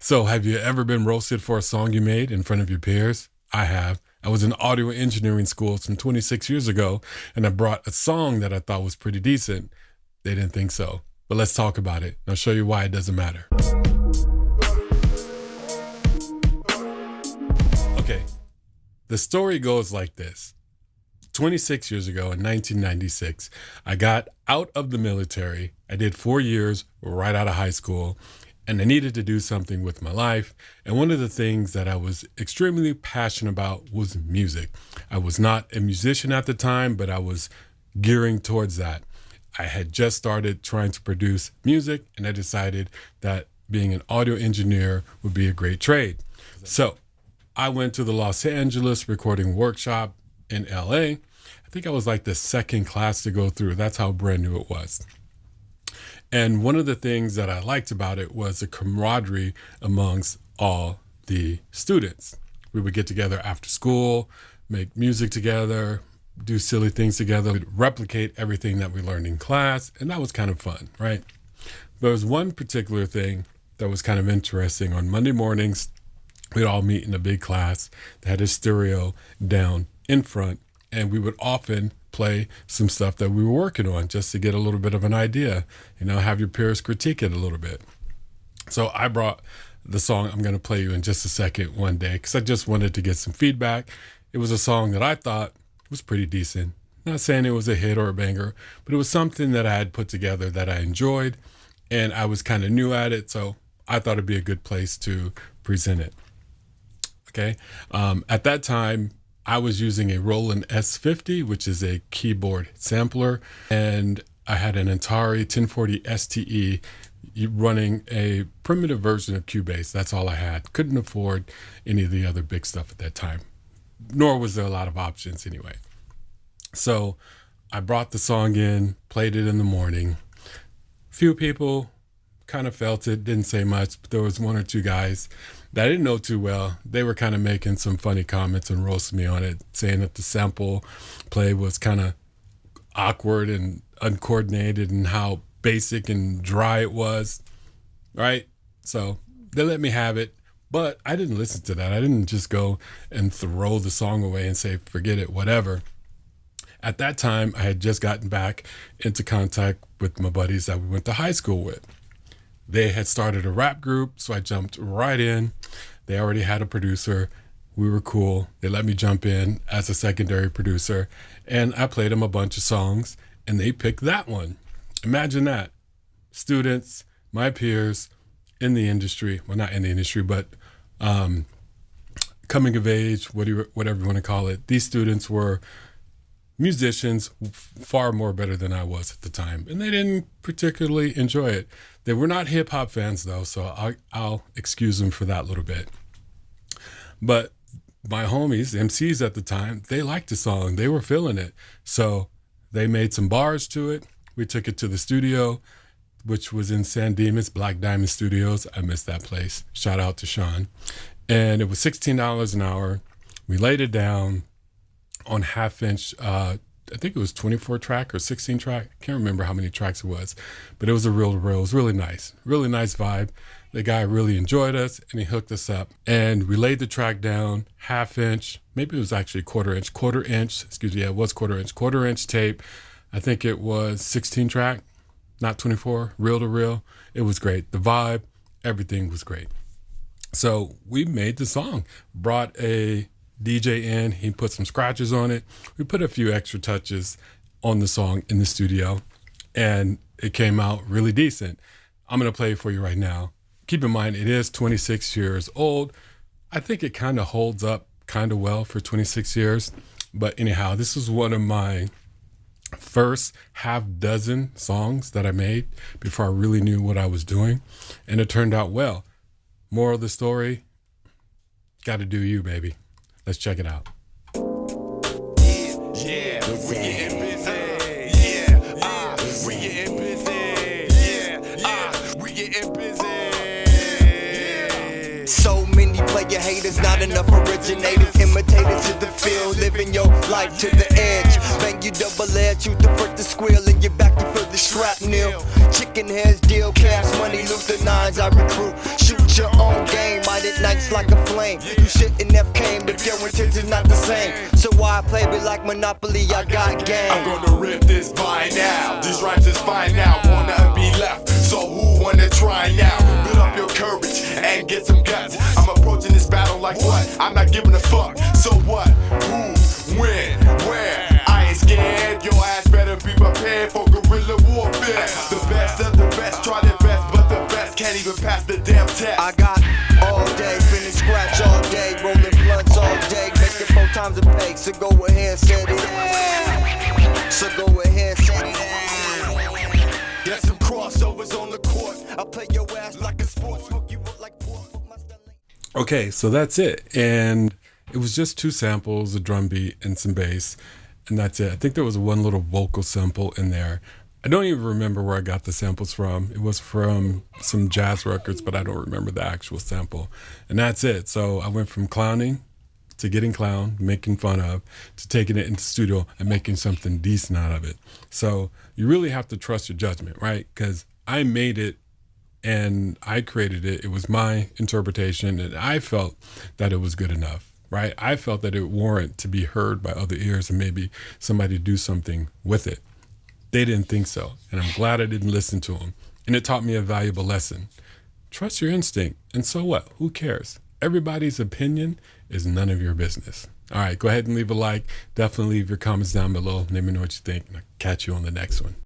So, have you ever been roasted for a song you made in front of your peers? I have. I was in audio engineering school some 26 years ago, and I brought a song that I thought was pretty decent. They didn't think so. But let's talk about it. I'll show you why it doesn't matter. Okay, the story goes like this. 26 years ago in 1996, I got out of the military. I did 4 years right out of high school, and I needed to do something with my life. And one of the things that I was extremely passionate about was music. I was not a musician at the time, but I was gearing towards that. I had just started trying to produce music, and I decided that being an audio engineer would be a great trade. So I went to the Los Angeles recording workshop in LA. I think I was like the second class to go through. That's how brand new it was. And one of the things that I liked about it was the camaraderie amongst all the students. We would get together after school, make music together, do silly things together, we'd replicate everything that we learned in class. And that was kind of fun, right? There was one particular thing that was kind of interesting. On Monday mornings, we'd all meet in a big class that had a stereo down in front, and we would often play some stuff that we were working on just to get a little bit of an idea, have your peers critique it a little bit. So I brought the song I'm going to play you in just a second one day because I just wanted to get some feedback. It was a song that I thought was pretty decent. Not saying it was a hit or a banger, but it was something that I had put together that I enjoyed, and I was kind of new at it, so I thought it'd be a good place to present it. Okay. At that time, I was using a Roland S50, which is a keyboard sampler, and I had an Atari 1040 STE running a primitive version of Cubase. That's all I had. Couldn't afford any of the other big stuff at that time, nor was there a lot of options anyway. So I brought the song in, played it in the morning. Few people kind of felt it, didn't say much, but there was one or two guys that I didn't know too well. They were kind of making some funny comments and roasting me on it, saying that the sample play was kind of awkward and uncoordinated and how basic and dry it was, right? So they let me have it, but I didn't listen to that. I didn't just go and throw the song away and say, forget it, whatever. At that time, I had just gotten back into contact with my buddies that we went to high school with. They had started a rap group, so I jumped right in. They already had a producer. We were cool. They let me jump in as a secondary producer, and I played them a bunch of songs, and they picked that one. Imagine that. Students, my peers in the industry, well, not in the industry, but coming of age, whatever you want to call it. These students were musicians far more better than I was at the time, and they didn't particularly enjoy it. They were not hip hop fans though, so I'll excuse them for that little bit. But my homies, MCs at the time, they liked the song. They were feeling it. So they made some bars to it. We took it to the studio, which was in San Dimas, Black Diamond Studios. I miss that place. Shout out to Sean. And it was $16 an hour. We laid it down on half-inch, I think it was 24 track or 16 track. Can't remember how many tracks it was, but it was a reel-to-reel. It was really nice vibe. The guy really enjoyed us, and he hooked us up. And we laid the track down, half-inch, maybe it was actually quarter inch, it was quarter-inch tape. I think it was 16 track, not 24, reel-to-reel. It was great. The vibe, everything was great. So we made the song, brought a DJ in, he put some scratches on it. We put a few extra touches on the song in the studio, and it came out really decent. I'm going to play it for you right now. Keep in mind, it is 26 years old. I think it kind of holds up kind of well for 26 years. But anyhow, this was one of my first half dozen songs that I made before I really knew what I was doing, and it turned out well. Moral of the story, got to do you, baby. Let's check it out. Yeah, we getting busy. Yeah, we getting busy. Yeah, we getting busy. So many player haters, not enough originators, imitators in the field, living your life to the edge. Bang you double edge, shoot the first to squeal, and you're back to feel the shrapnel. Chicken heads, deal, cash money, loot the nines, I recruit. Shoot your own game. quenched like a flame. You shouldn't have came if your intention's not the same. So why play me like Monopoly? I got game. I'm gonna rip this vine now. These rhymes is fine now. Wanna be left, so who wanna try now? Build up your courage and get some guts. I'm approaching this battle like what? I'm not giving a fuck. So what? Who? When? Where? I ain't scared. Your ass better be prepared for guerrilla warfare. The best of the best try their best, but the best can't even pass the damn test. I got all day, finish scratch all day, rolling blunts all day, making 4 times the pay. So go ahead, set it out. So go ahead, set it out. Get some crossovers on the court. I'll play your ass like a sport, smoke you up like pork. Okay, so that's it. And it was just 2 samples, a drum beat and some bass, and that's it. I think there was one little vocal sample in there. I don't even remember where I got the samples from. It was from some jazz records, but I don't remember the actual sample. And that's it. So I went from clowning to getting clowned, making fun of, to taking it into studio and making something decent out of it. So you really have to trust your judgment, right? Because I made it and I created it. It was my interpretation, and I felt that it was good enough, right? I felt that it warranted to be heard by other ears and maybe somebody do something with it. They didn't think so, and I'm glad I didn't listen to them. And it taught me a valuable lesson. Trust your instinct, and so what? Who cares? Everybody's opinion is none of your business. All right, go ahead and leave a like. Definitely leave your comments down below. Let me know what you think, and I'll catch you on the next one.